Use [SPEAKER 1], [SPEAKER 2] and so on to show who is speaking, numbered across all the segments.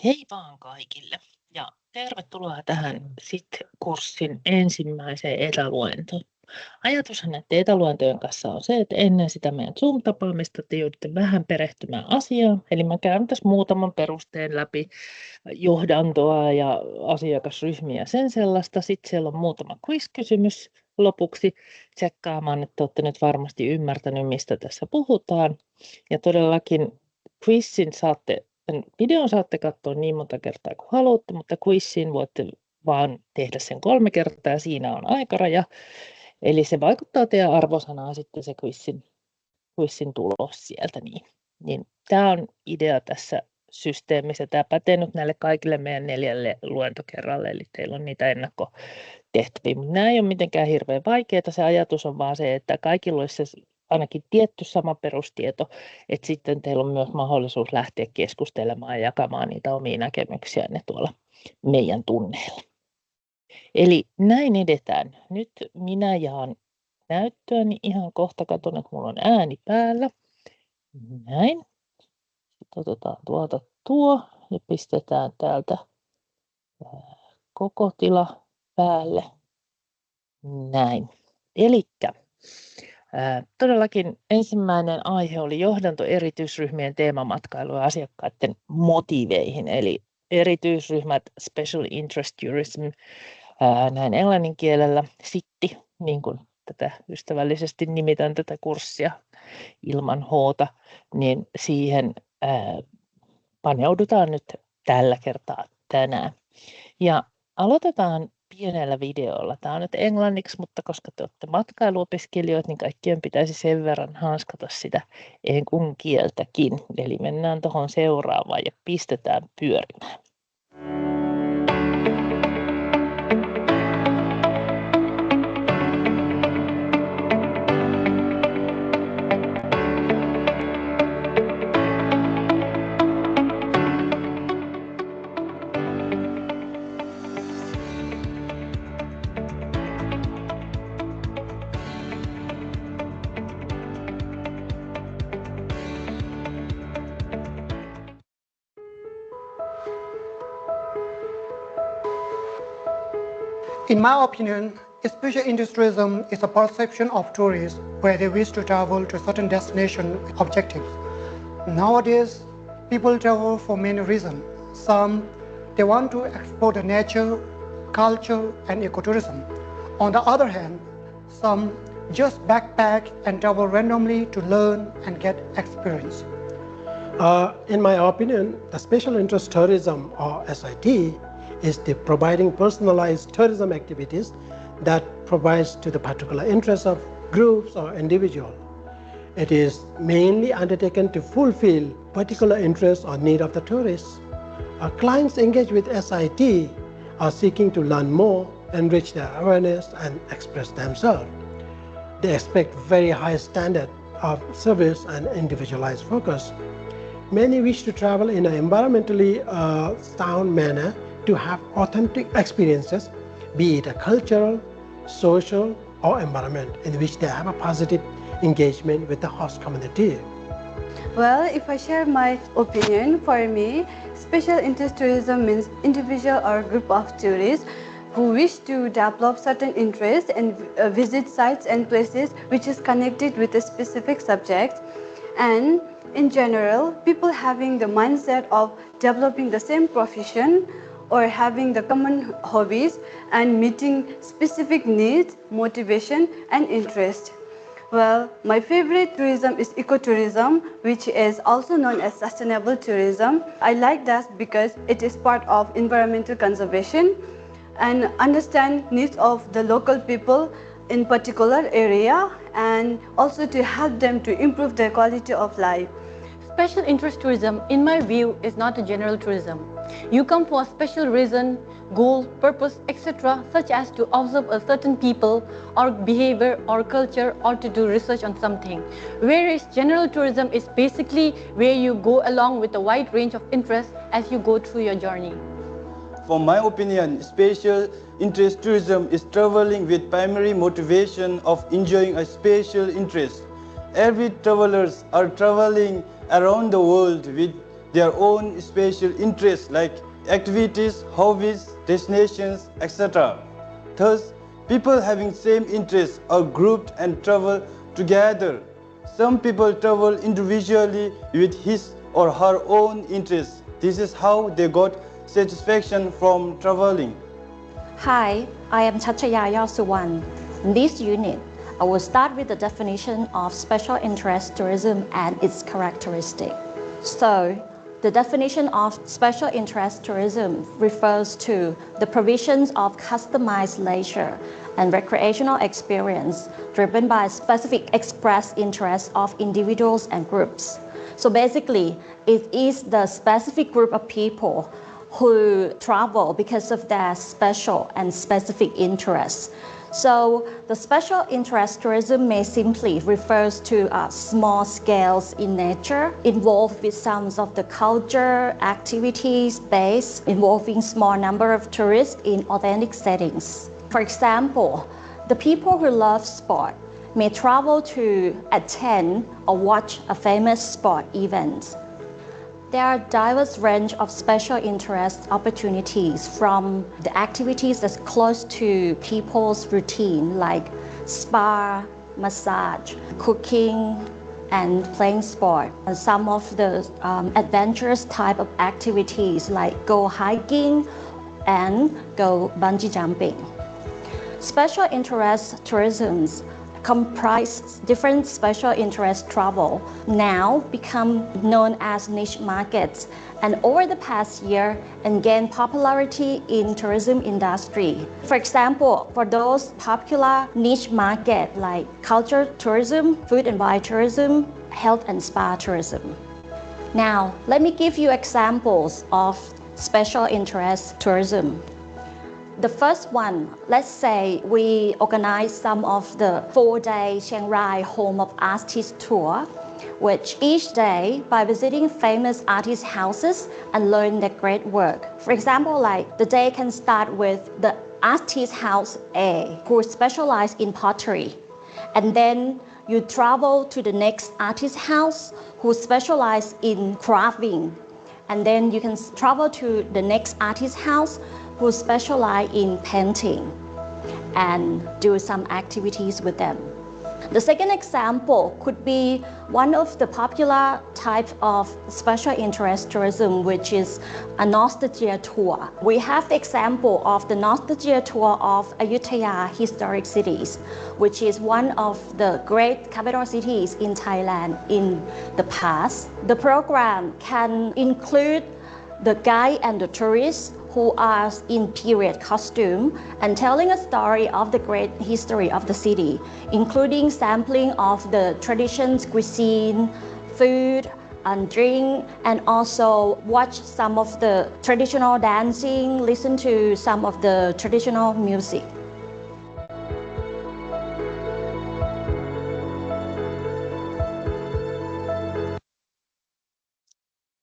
[SPEAKER 1] Hei vaan kaikille ja tervetuloa tähän SIT-kurssin ensimmäiseen etäluentoon. Ajatushan näiden etäluentojen kanssa on se, että ennen sitä meidän Zoom-tapaamista te joudutte vähän perehtymään asiaan. Eli mä käyn tässä muutaman perusteen läpi johdantoa ja asiakasryhmiä ja sen sellaista. Sitten siellä on muutama quiz-kysymys lopuksi tsekkaamaan, että olette nyt varmasti ymmärtänyt, mistä tässä puhutaan. Ja todellakin quizin sen videon saatte katsoa niin monta kertaa kuin haluatte, mutta quizin voitte vaan tehdä sen 3 kertaa ja siinä on aikaraja. Eli se vaikuttaa teidän arvosanaan sitten se quizin tulos sieltä. Niin tämä on idea tässä systeemissä. Tämä pätee nyt näille kaikille meidän 4 luentokerralle, eli teillä on niitä ennakkotehtäviä. Mutta nämä ei ole mitenkään hirveän vaikeaa. Se ajatus on vaan se, että kaikilla olisi se ainakin tietty sama perustieto, että sitten teillä on myös mahdollisuus lähteä keskustelemaan ja jakamaan niitä omia näkemyksiänne tuolla meidän tunneilla. Eli näin edetään. Nyt minä jaan näyttöäni ihan kohta. Katson, että mulla on ääni päällä. Näin. Sitten otetaan tuolta tuo ja pistetään täältä koko tila päälle. Näin. Elikkä todellakin ensimmäinen aihe oli johdanto erityisryhmien teemamatkailu ja asiakkaiden motiiveihin, eli erityisryhmät, special interest tourism, näin englannin kielellä, sitti, niin kuin tätä ystävällisesti nimitän tätä kurssia ilman hoota, niin siihen paneudutaan nyt tällä kertaa tänään. Ja aloitetaan pienellä videolla. Tämä on nyt englanniksi, mutta koska te olette matkailuopiskelijoita, niin kaikkien pitäisi sen verran hanskata sitä enkun kieltäkin. Eli mennään tuohon seuraavaan ja pistetään pyörimään.
[SPEAKER 2] In my opinion, special interest tourism is a perception of tourists where they wish to travel to a certain destination objectives. Nowadays, people travel for many reasons. Some, they want to explore the nature, culture, and ecotourism. On the other hand, some just backpack and travel randomly to learn and get experience.
[SPEAKER 3] In my opinion, the special interest tourism, or SIT, is the providing personalized tourism activities that provides to the particular interests of groups or individual. It is mainly undertaken to fulfill particular interests or need of the tourists. Our clients engaged with SIT are seeking to learn more, enrich their awareness and express themselves. They expect very high standard of service and individualized focus. Many wish to travel in an environmentally sound manner to have authentic experiences, be it a cultural, social, or environment in which they have a positive engagement with the host community.
[SPEAKER 4] Well, if I share my opinion, for me, special interest tourism means individual or group of tourists who wish to develop certain interests and visit sites and places which is connected with a specific subject. And in general, people having the mindset of developing the same profession or having the common hobbies and meeting specific needs, motivation and interest. Well, my favorite tourism is ecotourism, which is also known as sustainable tourism. I like that because it is part of environmental conservation and understand needs of the local people in particular area and also to help them to improve their quality of life.
[SPEAKER 5] Special interest tourism, in my view, is not a general tourism. You come for a special reason, goal, purpose, etc., such as to observe a certain people or behavior or culture or to do research on something. Whereas general tourism is basically where you go along with a wide range of interests as you go through your journey.
[SPEAKER 6] For my opinion, special interest tourism is traveling with primary motivation of enjoying a special interest. Every travelers are traveling around the world with their own special interests like activities, hobbies, destinations, etc. Thus, people having same interests are grouped and travel together. Some people travel individually with his or her own interests. This is how they got satisfaction from traveling.
[SPEAKER 7] Hi, I am Chachaya Yosuwan. In this unit, I will start with the definition of special interest tourism and its characteristics. So, the definition of special interest tourism refers to the provisions of customized leisure and recreational experience driven by specific expressed interests of individuals and groups. So basically, it is the specific group of people who travel because of their special and specific interests. So the special interest tourism may simply refers to small scales in nature, involved with some of the culture, activities based, involving small number of tourists in authentic settings. For example, the people who love sport may travel to attend or watch a famous sport event. There are diverse range of special interest opportunities from the activities that's close to people's routine like spa, massage, cooking, and playing sport. And some of the adventurous type of activities like go hiking and go bungee jumping. Special interest tourism comprise different special interest travel, now become known as niche markets, and over the past year and gain popularity in tourism industry. For example, for those popular niche market like culture tourism, food and wine tourism, health and spa tourism. Now, let me give you examples of special interest tourism. The first one, let's say we organize some of the 4-day Chiang Rai Home of Artists tour, which each day by visiting famous artist houses and learn their great work. For example, like the day can start with the artist house A, who specialize in pottery. And then you travel to the next artist house who specialize in carving. And then you can travel to the next artist house who specialize in painting and do some activities with them. The second example could be one of the popular types of special interest tourism, which is a nostalgia tour. We have the example of the nostalgia tour of Ayutthaya historic cities, which is one of the great capital cities in Thailand in the past. The program can include the guide and the tourists who are in period costume and telling a story of the great history of the city, including sampling of the traditions, cuisine, food, and drink, and also watch some of the traditional dancing, listen to some of the traditional music.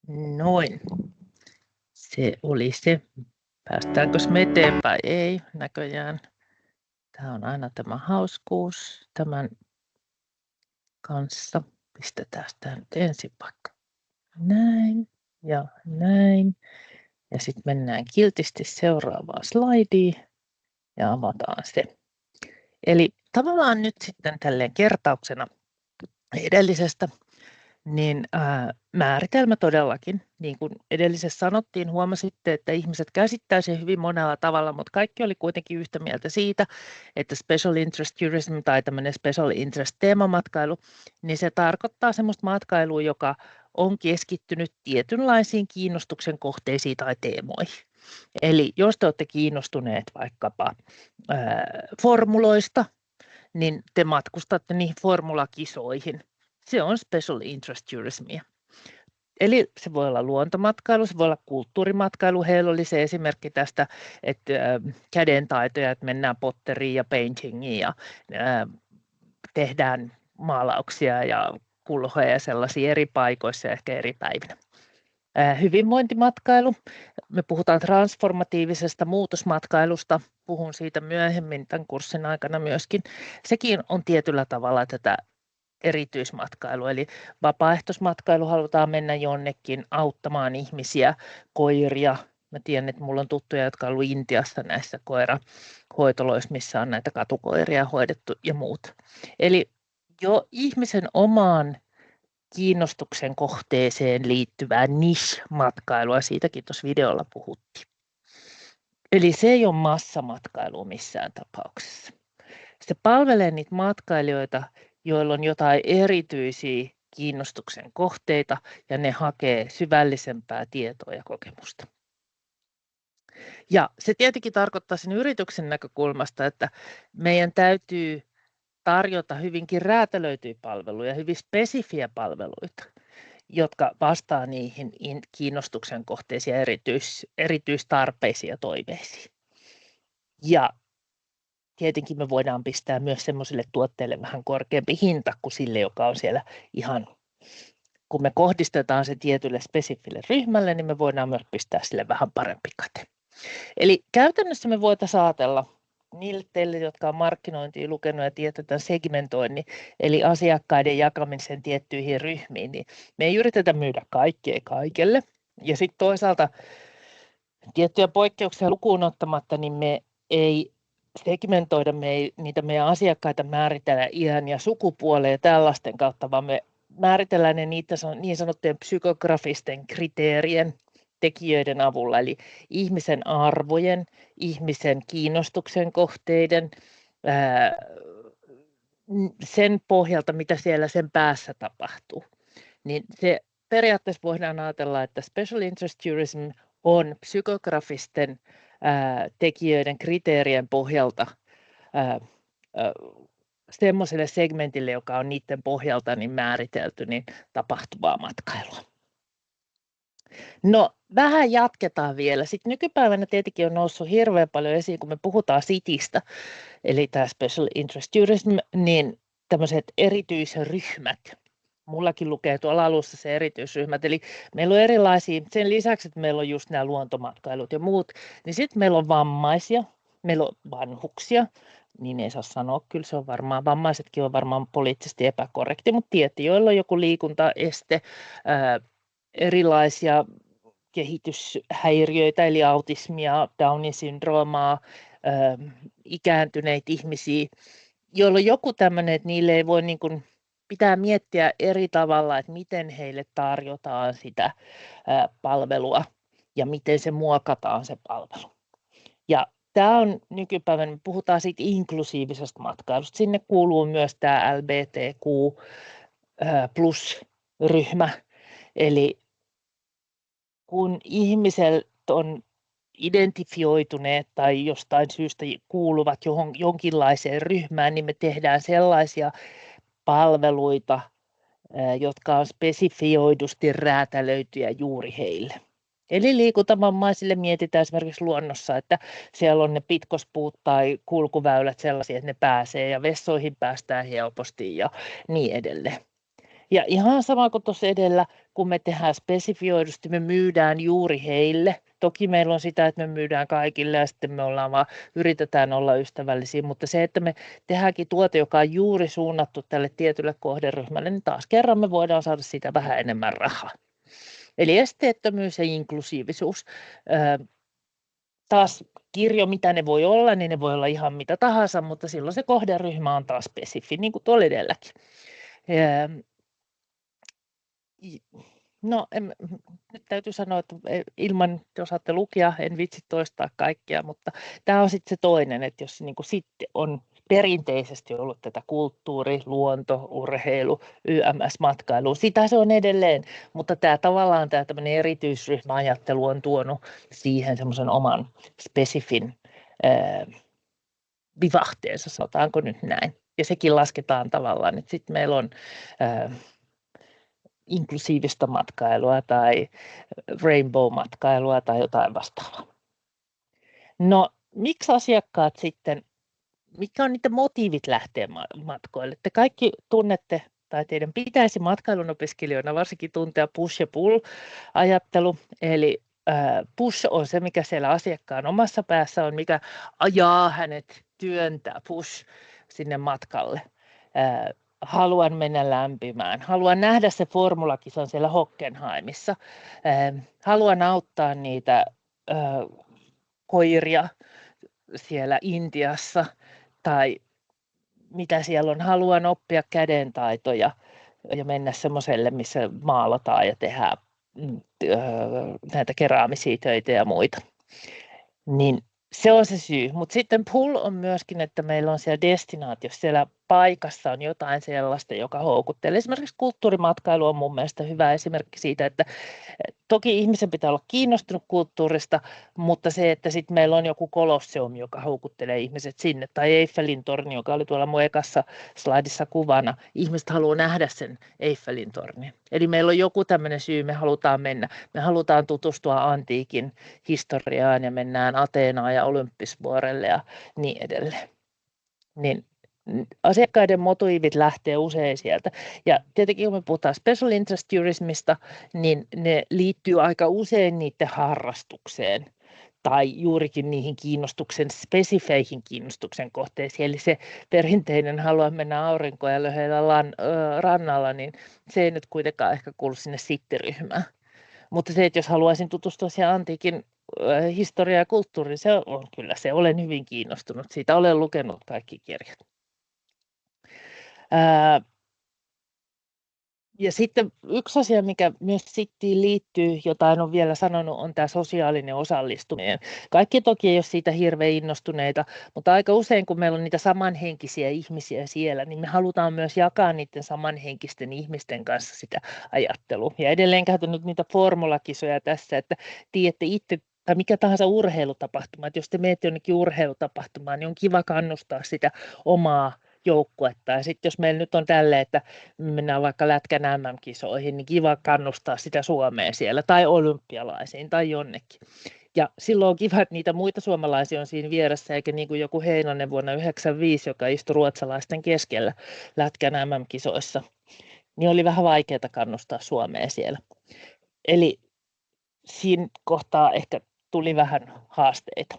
[SPEAKER 1] Noin. Se oli se. Päästäänkö me eteenpäin? Ei, näköjään. Tämä on aina tämä hauskuus tämän kanssa. Pistetään tämä nyt ensin vaikka näin ja näin. Ja sitten mennään kiltisti seuraavaan slaidiin ja avataan se. Eli tavallaan nyt sitten tälleen kertauksena edellisestä, niin määritelmä todellakin, niin kuin edellisessä sanottiin, huomasitte, että ihmiset käsittää sen hyvin monella tavalla, mutta kaikki oli kuitenkin yhtä mieltä siitä, että special interest tourism tai tämmöinen special interest teemamatkailu, niin se tarkoittaa semmoista matkailua, joka on keskittynyt tietynlaisiin kiinnostuksen kohteisiin tai teemoihin. Eli jos te olette kiinnostuneet vaikkapa formuloista, niin te matkustatte niihin formulakisoihin. Se on special interest tourismia. Eli se voi olla luontomatkailu, se voi olla kulttuurimatkailu. Heillä oli se esimerkki tästä, että kädentaitoja, että mennään potteriin ja paintingiin ja tehdään maalauksia ja kulhoja ja sellaisia eri paikoissa ja ehkä eri päivinä. Hyvinvointimatkailu. Me puhutaan transformatiivisesta muutosmatkailusta. Puhun siitä myöhemmin tämän kurssin aikana myöskin. Sekin on tietyllä tavalla tätä erityismatkailu, eli vapaaehtoismatkailu, halutaan mennä jonnekin auttamaan ihmisiä, koiria. Mä tiedän, että mulla on tuttuja, jotka on ollut Intiassa näissä koirahoitoloissa, missä on näitä katukoiria hoidettu ja muut. Eli jo ihmisen omaan kiinnostuksen kohteeseen liittyvää niche-matkailua, siitäkin tuossa videolla puhuttiin. Eli se ei ole massamatkailua missään tapauksessa. Se palvelee niitä matkailijoita, joilla on jotain erityisiä kiinnostuksen kohteita ja ne hakee syvällisempää tietoa ja kokemusta. Ja se tietenkin tarkoittaa sen yrityksen näkökulmasta, että meidän täytyy tarjota hyvinkin räätälöityjä palveluja, hyvin spesifiä palveluita, jotka vastaa niihin kiinnostuksen kohteisiin ja erityistarpeisiin ja toiveisiin. Ja tietenkin me voidaan pistää myös semmoisille tuotteille vähän korkeampi hinta kuin sille, joka on siellä ihan, kun me kohdistetaan se tietylle spesifille ryhmälle, niin me voidaan myös pistää sille vähän parempi kate. Eli käytännössä me voitaisiin ajatella niille teille, jotka on markkinointia lukenut ja tietää tämän segmentoinnin, eli asiakkaiden jakamisen tiettyihin ryhmiin, niin me ei yritetä myydä kaikkea kaikelle. Ja sitten toisaalta tiettyjä poikkeuksia lukuun ottamatta, niin me ei segmentoida niitä meidän asiakkaita määritellä iän ja sukupuolen ja tällaisten kautta, vaan me määritellään ne niitä niin sanottujen psykografisten kriteerien tekijöiden avulla, eli ihmisen arvojen, ihmisen kiinnostuksen kohteiden, sen pohjalta, mitä siellä sen päässä tapahtuu. Niin se periaatteessa voidaan ajatella, että special interest tourism on psykografisten tekijöiden kriteerien pohjalta semmoiselle segmentille, joka on niiden pohjalta niin määritelty, niin tapahtuvaa matkailua. No, vähän jatketaan vielä. Sitten nykypäivänä tietenkin on noussut hirveän paljon esiin, kun me puhutaan citystä, eli tämä special interest tourism, niin tämmöiset erityisryhmät. Mullakin lukee tuolla alussa se erityisryhmät, eli meillä on erilaisia, sen lisäksi, että meillä on just nämä luontomatkailut ja muut, niin sitten meillä on vammaisia, meillä on vanhuksia, niin ei saa sanoa, kyllä se on varmaan, vammaisetkin on varmaan poliittisesti epäkorrekti, mutta tietty, joilla on joku liikuntaeste, erilaisia kehityshäiriöitä, eli autismia, Downin syndroomaa, ikääntyneitä ihmisiä, joilla on joku tämmöinen, että niille ei voi niin kuin, pitää miettiä eri tavalla, että miten heille tarjotaan sitä palvelua ja miten se muokataan se palvelu. Ja tämä on nykypäivänä, me puhutaan siitä inklusiivisesta matkailusta, sinne kuuluu myös tämä LGBTQ plus ryhmä, eli kun ihmiset on identifioituneet tai jostain syystä kuuluvat jonkinlaiseen ryhmään, niin me tehdään sellaisia palveluita, jotka on spesifioidusti räätälöityjä juuri heille. Eli liikuntavammaisille mietitään esimerkiksi luonnossa, että siellä on ne pitkospuut tai kulkuväylät sellaisia, että ne pääsee ja vessoihin päästään helposti ja niin edelleen. Ja ihan sama kuin tuossa edellä, kun me tehdään spesifioidusti, me myydään juuri heille. Toki meillä on sitä, että me myydään kaikille ja sitten me yritetään olla ystävällisiä, mutta se, että me tehdäänkin tuote, joka on juuri suunnattu tälle tietylle kohderyhmälle, niin taas kerran me voidaan saada siitä vähän enemmän rahaa. Eli esteettömyys ja inklusiivisuus. Taas kirjo, mitä ne voi olla, niin ne voi olla ihan mitä tahansa, mutta silloin se kohderyhmä on taas spesifi, niin kuin tuolla edelläkin. No, nyt täytyy sanoa, että ilman, jos saatte lukea, en vitsi toistaa kaikkea, mutta tämä on sitten se toinen, että jos niin kuin sitten on perinteisesti ollut tätä kulttuuri, luonto, urheilu, YMS-matkailu, sitä se on edelleen, mutta tämä tavallaan tämä tämmöinen erityisryhmäajattelu on tuonut siihen semmoisen oman spesifin vivahteensa, sanotaanko nyt näin. Ja sekin lasketaan tavallaan, että sitten meillä on inklusiivista matkailua tai rainbow-matkailua tai jotain vastaavaa. No, miksi asiakkaat sitten, mitkä on niiden motiivit lähteä matkoille? Te kaikki tunnette, tai teidän pitäisi matkailun opiskelijoina varsinkin tuntea push- ja pull-ajattelu, eli push on se, mikä siellä asiakkaan omassa päässä on, mikä ajaa hänet työntää push sinne matkalle. haluan mennä lämpimään. Haluan nähdä se formulakisan siellä Hockenheimissa. Haluan auttaa niitä koiria siellä Intiassa tai mitä siellä on. Haluan oppia kädentaitoja ja mennä semmoiselle, missä maalataan ja tehdään näitä keraamisia töitä ja muita. Niin se on se syy, mutta sitten pull on myöskin, että meillä on siellä destinaatiossa, siellä paikassa on jotain sellaista, joka houkuttelee. Esimerkiksi kulttuurimatkailu on mun mielestä hyvä esimerkki siitä, että toki ihmisen pitää olla kiinnostunut kulttuurista, mutta se, että sitten meillä on joku kolosseum, joka houkuttelee ihmiset sinne, tai Eiffelin torni, joka oli tuolla mun ekassa slaidissa kuvana, ihmiset haluaa nähdä sen Eiffelin tornin. Eli meillä on joku tämmöinen syy, me halutaan mennä. Me halutaan tutustua antiikin historiaan ja mennään Ateenaan ja Olympisvuorelle ja niin edelleen. Niin asiakkaiden motiivit lähtee usein sieltä. Ja tietenkin kun me puhutaan special interest tourismista, niin ne liittyy aika usein niiden harrastukseen tai juurikin niihin kiinnostuksen spesifeihin kiinnostuksen kohteisiin. Eli se perinteinen haluaa mennä aurinkoon ja löheillä rannalla, niin se ei nyt kuitenkaan ehkä kuulu sinne sittiryhmään. Mutta se, että jos haluaisin tutustua siihen antiikin historiaan ja kulttuuriin, se on kyllä se. Olen hyvin kiinnostunut siitä. Olen lukenut kaikki kirjat. Ja sitten yksi asia, mikä myös sittiin liittyy, jota en ole vielä sanonut, on tämä sosiaalinen osallistuminen. Kaikki toki ei ole siitä hirveän innostuneita, mutta aika usein, kun meillä on niitä samanhenkisiä ihmisiä siellä, niin me halutaan myös jakaa niiden samanhenkisten ihmisten kanssa sitä ajattelua. Ja edelleen käytän nyt niitä formulakisoja tässä, että tiedätte itse, tai mikä tahansa urheilutapahtuma, että jos te menette jonnekin urheilutapahtumaan, niin on kiva kannustaa sitä omaa joukkuetta. Ja sitten jos meillä nyt on tälleen, että mennään vaikka Lätkän MM-kisoihin, niin kiva kannustaa sitä Suomea siellä tai olympialaisiin tai jonnekin. Ja silloin on kiva, että niitä muita suomalaisia on siinä vieressä, eikä niin kuin joku Heinonen vuonna 1995, joka istui ruotsalaisten keskellä Lätkän MM-kisoissa, niin oli vähän vaikeaa kannustaa Suomea siellä. Eli siinä kohtaa ehkä tuli vähän haasteita.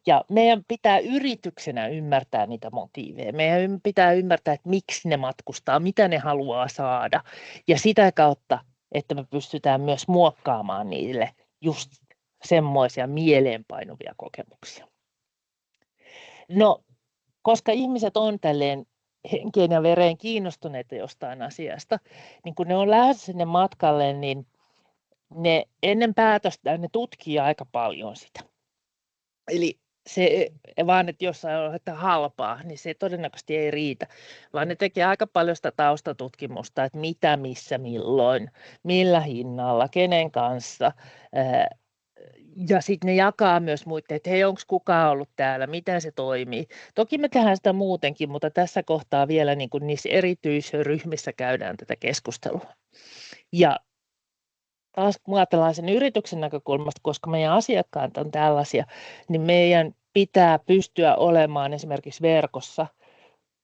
[SPEAKER 1] Ja meidän pitää yrityksenä ymmärtää niitä motiiveja. Meidän pitää ymmärtää, että miksi ne matkustaa, mitä ne haluaa saada. Ja sitä kautta, että me pystytään myös muokkaamaan niille just semmoisia mieleenpainuvia kokemuksia. No, koska ihmiset on tälleen henkeen ja vereen kiinnostuneita jostain asiasta, niin kun ne on lähdössä sinne matkalle, niin ne ennen päätöstä ne tutkii aika paljon sitä. Eli se vaan, että jossain on että halpaa, niin se todennäköisesti ei riitä, vaan ne tekee aika paljon sitä taustatutkimusta, että mitä, missä, milloin, millä hinnalla, kenen kanssa. Ja sitten ne jakaa myös muiden, että hei, onko kukaan ollut täällä, miten se toimii. Toki me tehdään sitä muutenkin, mutta tässä kohtaa vielä niin kuin niissä erityisryhmissä käydään tätä keskustelua. Ja taas kun ajatellaan sen yrityksen näkökulmasta, koska meidän asiakkaat on tällaisia, niin meidän pitää pystyä olemaan esimerkiksi verkossa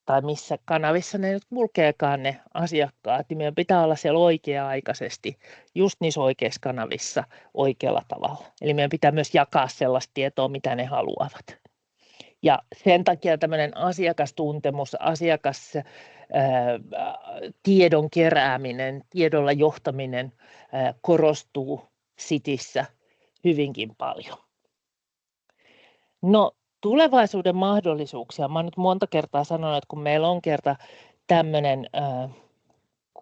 [SPEAKER 1] tai missä kanavissa ne nyt kulkeekaan ne asiakkaat, niin meidän pitää olla siellä oikea-aikaisesti just niissä oikeissa kanavissa oikealla tavalla. Eli meidän pitää myös jakaa sellaista tietoa, mitä ne haluavat. Ja sen takia tämmöinen asiakastuntemus, tiedon kerääminen, tiedolla johtaminen korostuu Cityssä hyvinkin paljon. No, tulevaisuuden mahdollisuuksia. Mä oon nyt monta kertaa sanonut, että kun meillä on kerta tämmöinen,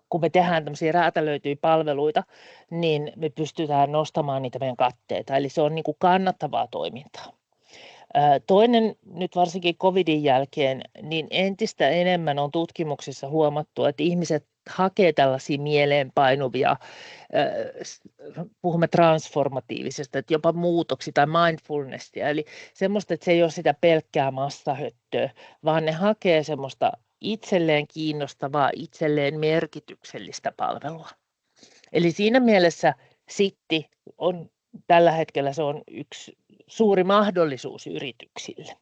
[SPEAKER 1] kun me tehdään tämmöisiä räätälöityjä palveluita, niin me pystytään nostamaan niitä meidän katteita. Eli se on niin kuin kannattavaa toimintaa. Toinen nyt varsinkin covidin jälkeen, niin entistä enemmän on tutkimuksissa huomattu, että ihmiset hakee tällaisia mieleenpainuvia, puhumme transformatiivisesta, että jopa muutoksia tai mindfulnessia, eli semmoista, että se ei ole sitä pelkkää massahöttöä, vaan ne hakee semmoista itselleen kiinnostavaa, itselleen merkityksellistä palvelua. Eli siinä mielessä City on tällä hetkellä se on yksi suuri mahdollisuus yrityksille.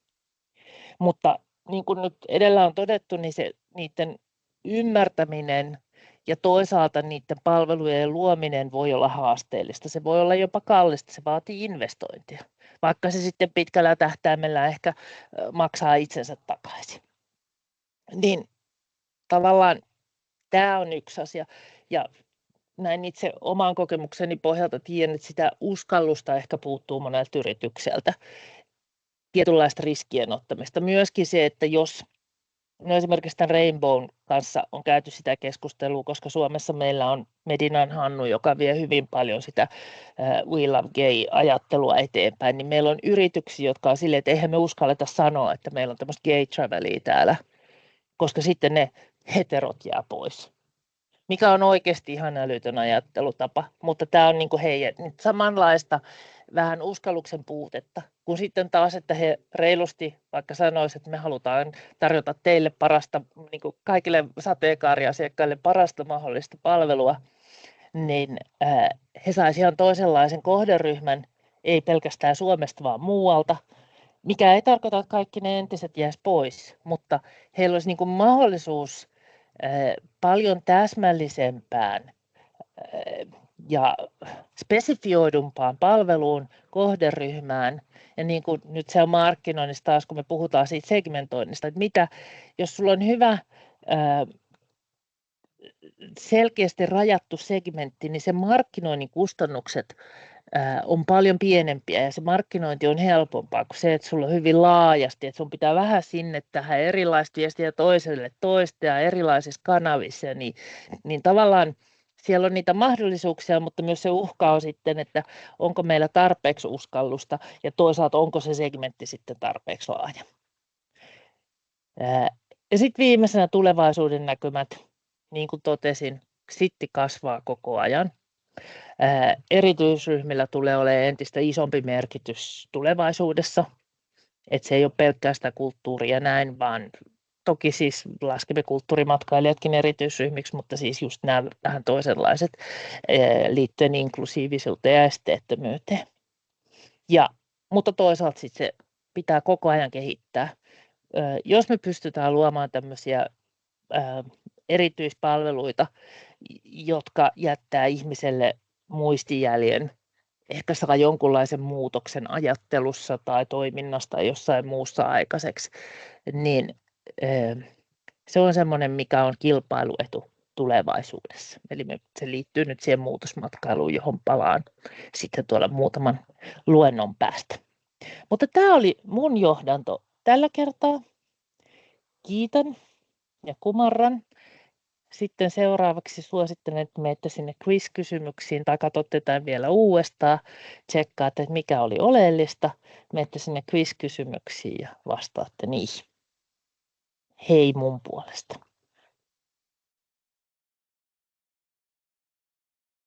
[SPEAKER 1] Mutta niin kuin nyt edellä on todettu, niin se niiden ymmärtäminen ja toisaalta niiden palvelujen luominen voi olla haasteellista. Se voi olla jopa kallista, se vaatii investointia, vaikka se sitten pitkällä tähtäimellä ehkä maksaa itsensä takaisin. Niin tavallaan tämä on yksi asia. Ja näin itse oman kokemukseni pohjalta tiedän, että sitä uskallusta ehkä puuttuu monelta yritykseltä. Tietynlaista riskien ottamista. Myöskin se, että jos esimerkiksi tämän Rainbown kanssa on käyty sitä keskustelua, koska Suomessa meillä on Medinan Hannu, joka vie hyvin paljon sitä We Love Gay-ajattelua eteenpäin, niin meillä on yrityksiä, jotka on silleen, että eihän me uskalleta sanoa, että meillä on tämmöistä gay travelia täällä, koska sitten ne heterot jää pois. Mikä on oikeasti ihan älytön ajattelutapa, mutta tämä on niinku samanlaista vähän uskalluksen puutetta, kun sitten taas, että he reilusti vaikka sanoisivat, että me halutaan tarjota teille parasta, niinku kaikille sateenkaariasiakkaille parasta mahdollista palvelua, niin he saisivat ihan toisenlaisen kohderyhmän, ei pelkästään Suomesta, vaan muualta, mikä ei tarkoita, että kaikki ne entiset jäisi pois, mutta heillä olisi niinku mahdollisuus paljon täsmällisempään ja spesifioidumpaan palveluun, kohderyhmään. Ja niin kuin nyt se on markkinoinnista taas, kun me puhutaan siitä segmentoinnista, että mitä, jos sulla on hyvä selkeästi rajattu segmentti, niin se markkinoinnin kustannukset on paljon pienempiä ja se markkinointi on helpompaa kuin se, että sulla on hyvin laajasti, että sun pitää vähän sinne tähän erilaista viestiä toiselle toista ja erilaisissa kanavissa, niin tavallaan siellä on niitä mahdollisuuksia, mutta myös se uhka on sitten, että onko meillä tarpeeksi uskallusta ja toisaalta onko se segmentti sitten tarpeeksi laaja. Ja sitten viimeisenä tulevaisuuden näkymät, niin kuin totesin, sitti kasvaa koko ajan. Erityisryhmillä tulee olemaan entistä isompi merkitys tulevaisuudessa, että se ei ole pelkkää sitä kulttuuria näin, vaan toki siis laskemme kulttuurimatkailijatkin erityisryhmiksi, mutta siis just nämä vähän toisenlaiset liittyen inklusiivisuuteen ja esteettömyyteen. Mutta toisaalta sit se pitää koko ajan kehittää. Jos me pystytään luomaan tämmöisiä erityispalveluita, jotka jättää ihmiselle muistijäljen, ehkä saa jonkunlaisen muutoksen ajattelussa tai toiminnasta tai jossain muussa aikaiseksi, niin se on semmoinen, mikä on kilpailuetu tulevaisuudessa. Eli se liittyy nyt siihen muutosmatkailuun, johon palaan sitten tuolla muutaman luennon päästä. Mutta tämä oli mun johdanto tällä kertaa. Kiitän ja kumarran. Sitten seuraavaksi suosittelen, että menette sinne quiz-kysymyksiin tai katsotte tämän vielä uudestaan. Tsekkaatte, että mikä oli oleellista. Menette sinne quiz-kysymyksiin ja vastaatte niihin. Hei mun puolesta.